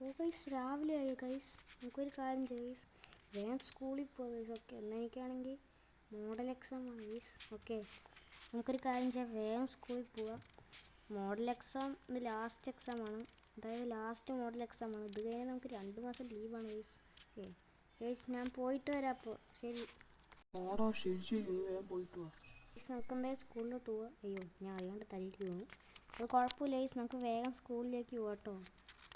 ഓ guys, രാവിലെ ആയോ guys? നമുക്കൊരു കാര്യം ചെയ്യാം ഗൈസ്, വേഗം സ്കൂളിൽ പോകുക ഗൈസ്. ഓക്കെ, എന്നാൽ എനിക്കാണെങ്കിൽ മോഡൽ എക്സാം ആണ് ഗൈസ്. ഓക്കെ, നമുക്കൊരു കാര്യം ചെയ്യാം, വേഗം സ്കൂളിൽ പോവാം. മോഡൽ എക്സാം ഇന്ന് ലാസ്റ്റ് എക്സാമാണ്, അതായത് ലാസ്റ്റ് മോഡൽ എക്സാമാണ്. ഇത് കഴിഞ്ഞാൽ നമുക്ക് 2 മാസം ലീവാണ് ഗൈസ്. ഓക്കെ ഗൈസ്, ഞാൻ പോയിട്ട് വരാം. അപ്പോൾ ശരി. നമുക്ക് എന്തായാലും സ്കൂളിലോട്ട് പോവാം. അയ്യോ, ഞാൻ അറിയാണ്ട് തലയിട്ട് തോന്നും. അത് കുഴപ്പമില്ല ഗൈസ്, നമുക്ക് വേഗം സ്കൂളിലേക്ക് പോകാം കേട്ടോ.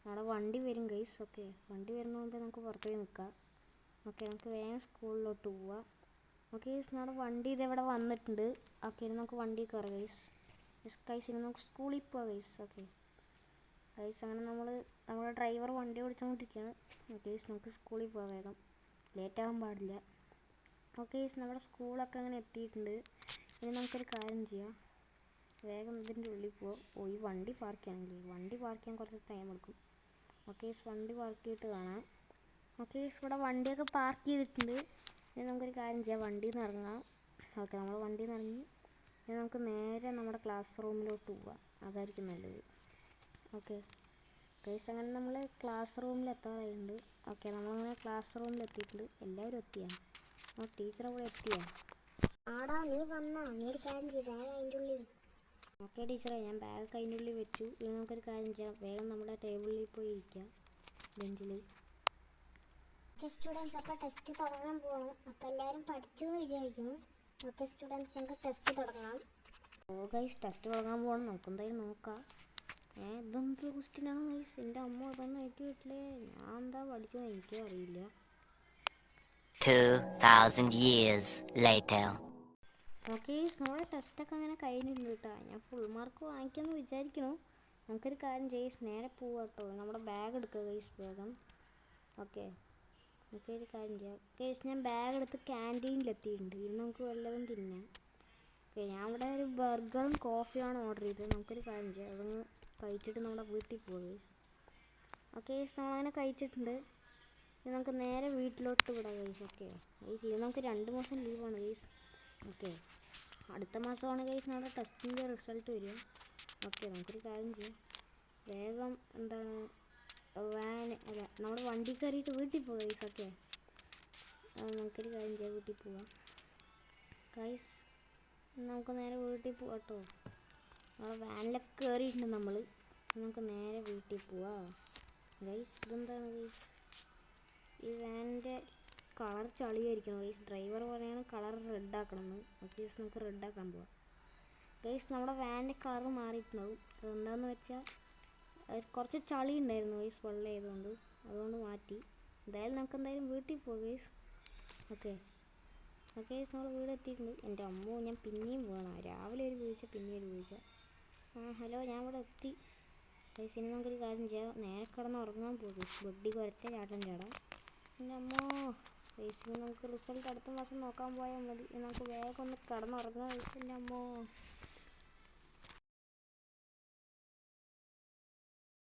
നാളെ വണ്ടി വരും ഗൈസ്. ഓക്കെ, വണ്ടി വരുന്ന മുമ്പേ നമുക്ക് പുറത്തേക്ക് നിൽക്കാം. ഓക്കെ, നമുക്ക് വേഗം സ്കൂളിലോട്ട് പോവാം. ഓക്കെ ഗൈസ്, നമ്മുടെ വണ്ടി ഇതെവിടെ വന്നിട്ടുണ്ട്. ഓക്കെ, ഇനി നമുക്ക് വണ്ടി കയറാം ഗൈസ്. ഗൈസ്, ഇനി നമുക്ക് സ്കൂളിൽ പോവാം ഗൈസ്. ഓക്കെ ഗൈസ്, അങ്ങനെ നമ്മുടെ ഡ്രൈവർ വണ്ടി ഓടിച്ചുകൊണ്ടിരിക്കുകയാണ്. ഓക്കെ ഗൈസ്, നമുക്ക് സ്കൂളിൽ പോവാം വേഗം, ലേറ്റ് ആകാൻ പാടില്ല. ഓക്കെ ഗൈസ്, നമ്മുടെ സ്കൂളൊക്കെ അങ്ങനെ എത്തിയിട്ടുണ്ട്. ഇനി നമുക്കൊരു കാര്യം ചെയ്യാം, വേഗം ഇതിൻ്റെ ഉള്ളിൽ പോവാം. ഓ, ഈ വണ്ടി പാർക്ക് ചെയ്യണമെങ്കിൽ വണ്ടി പാർക്ക് ചെയ്യാൻ കുറച്ച് ടൈം എടുക്കും. ഓക്കെ ഗൈസ്, വണ്ടി പാർക്ക് ചെയ്തിട്ട് കാണാം. ഓക്കെ ഗൈസ്, ഇവിടെ വണ്ടിയൊക്കെ പാർക്ക് ചെയ്തിട്ടുണ്ട്. ഇനി നമുക്കൊരു കാര്യം ചെയ്യാം, വണ്ടിയിൽ നിന്ന് ഇറങ്ങാം. ഓക്കെ, നമ്മൾ വണ്ടിയിൽ നിന്ന് ഇറങ്ങി ഇനി നമുക്ക് നേരെ നമ്മുടെ ക്ലാസ് റൂമിലോട്ട് പോവാം. അതായിരിക്കും നല്ലത്. ഓക്കെ ഗൈസ്, അങ്ങനെ നമ്മൾ ക്ലാസ് റൂമിൽ എത്താറായിട്ടുണ്ട്. ഓക്കെ, നമ്മളങ്ങനെ ക്ലാസ് റൂമിൽ എത്തിയിട്ടുണ്ട്. എല്ലാവരും എത്തിയാ? ടീച്ചറെ കൂടെ എത്തിയാ? ആടാ, നീ വന്നാ? നീ ഒരു കാര്യം ചെയ്ത് ബാഗ് അതിൻ്റെ ഉള്ളിൽ. ഓക്കെ ടീച്ചറെ, ഞാൻ ബാഗ് അതിൻ്റെ ഉള്ളിൽ വെച്ചു. ഇനി നമുക്കൊരു കാര്യം ചെയ്യാം, വേഗം നമ്മുടെ ടേബിളിൽ പോയി ഇരിക്കാം, ബെഞ്ചിൽ. ഓക്കെ സ്റ്റുഡൻസ്, അപ്പോൾ ടെസ്റ്റ് തുടങ്ങാൻ പോകണം. അപ്പോൾ എല്ലാവരും പഠിച്ചു എന്ന് വിചാരിക്കുന്നു. ഓക്കെ സ്റ്റുഡൻസ്, ഞങ്ങൾക്ക് ടെസ്റ്റ് തുടങ്ങാം. ഓ ഗൈസ്, ടെസ്റ്റ് തുടങ്ങാൻ പോകണം. നമുക്കെന്തായാലും നോക്കാം. ഇതെന്ത് ക്വസ്റ്റ്യനാണ് ഗൈസ്? എൻ്റെ അമ്മ അതൊന്നും എനിക്ക് വീട്ടിലെ ഞാൻ എന്താ പഠിച്ചതെന്ന് എനിക്കും അറിയില്ല. 2000 years later. ഓക്കെ ഗൈസ്, നമ്മുടെ ടെസ്റ്റൊക്കെ അങ്ങനെ കഴിഞ്ഞിട്ടുണ്ട് കേട്ടോ. ഞാൻ ഫുൾ മാർക്ക് വാങ്ങിക്കുമെന്ന് വിചാരിക്കണു. നമുക്കൊരു കാര്യം ചെയ്യ്, നേരെ പോവാം കേട്ടോ. നമ്മുടെ ബാഗ് എടുക്കുക ഗൈസ് വേഗം. ഓക്കെ, നമുക്കൊരു കാര്യം ചെയ്യാം ഗൈസ്, ഞാൻ ബാഗ് എടുത്ത് ക്യാൻറ്റീനിലെത്തിയിട്ടുണ്ട്. ഇനി നമുക്ക് വല്ലതും തിന്നാം. ഓക്കെ, ഞാൻ ഇവിടെ ഒരു ബർഗറും കോഫിയാണ് ഓർഡർ ചെയ്തത്. നമുക്കൊരു കാര്യം ചെയ്യാം, അതൊന്ന് കഴിച്ചിട്ട് നമ്മുടെ വീട്ടിൽ പോവാം ഗൈസ്. ഓക്കെ ഗൈസ്, നമ്മളങ്ങനെ കഴിച്ചിട്ടുണ്ട്. ഇനി നമുക്ക് നേരെ വീട്ടിലോട്ട് വിടാം ഗൈസ്. ഓക്കെ ഗൈസ്, ഇനി നമുക്ക് 2 മാസം ലീവാണ് ഗൈസ്. ഓക്കെ, അടുത്ത മാസമാണ് ഗൈസ് നമ്മുടെ ടെസ്റ്റിൻ്റെ റിസൾട്ട് വരിക. ഓക്കെ, നമുക്കൊരു കാര്യം ചെയ്യാം, വേഗം നമ്മുടെ വണ്ടി കയറിയിട്ട് വീട്ടിൽ പോകാം ഗൈസ്. ഓക്കെ, നമുക്കൊരു കാര്യം ചെയ്യാം, വീട്ടിൽ പോവാം ഗൈസ്. നമുക്ക് നേരെ വീട്ടിൽ പോവാം കേട്ടോ. നമ്മുടെ വാനിലൊക്കെ കയറിയിട്ടുണ്ട് നമ്മൾ. നമുക്ക് നേരെ വീട്ടിൽ പോവാം ഗൈസ്. ഇതെന്താണ് ഗൈസ്? ഈ വാനിൻ്റെ കളർ ചളിയായിരിക്കണം ഗൈസ്. ഡ്രൈവർ പറയാണ് കളർ റെഡ് ആക്കണമെന്ന്. ഓക്കെ ഗൈസ്, നമുക്ക് റെഡ് ആക്കാൻ പോവാം ഗൈസ്. നമ്മുടെ വാനിൻ്റെ കളർ മാറിയിട്ടുണ്ടാവും. അതെന്താണെന്ന് വെച്ചാൽ കുറച്ച് ചളി ഉണ്ടായിരുന്നു ഗൈസ്, വെള്ളം ആയതുകൊണ്ട്. അതുകൊണ്ട് മാറ്റി. എന്തായാലും നമുക്ക് എന്തായാലും വീട്ടിൽ പോകാം ഗൈസ്. ഓക്കെ ഓക്കെ ഗൈസ്, നമ്മൾ വീട് എത്തിയിട്ടുണ്ട്. എൻ്റെ അമ്മോ, ഞാൻ പിന്നെയും പോകണം. രാവിലെ ഒരു വീഴ്ച, പിന്നെയും ഒരു വീഴ്ച. ഹലോ, ഞാൻ ഇവിടെ എത്തി ഗൈസ്. ഇനി നമുക്കൊരു കാര്യം ചെയ്യാം, നേരെ കിടന്ന് ഉറങ്ങാൻ പോകും ഗൈസ്. ബെഡി കുരട്ട ചാട്ടം ചാടാം. എൻ്റെ അമ്മോ ഗൈസ്, ഇനി നമുക്ക് റിസൾട്ട് അടുത്ത മാസം നോക്കാൻ പോയാൽ മതി. നമുക്ക് വേഗം ഒന്ന് കിടന്നുറങ്ങാം ഗൈസ്. എൻ്റെ അമ്മോ.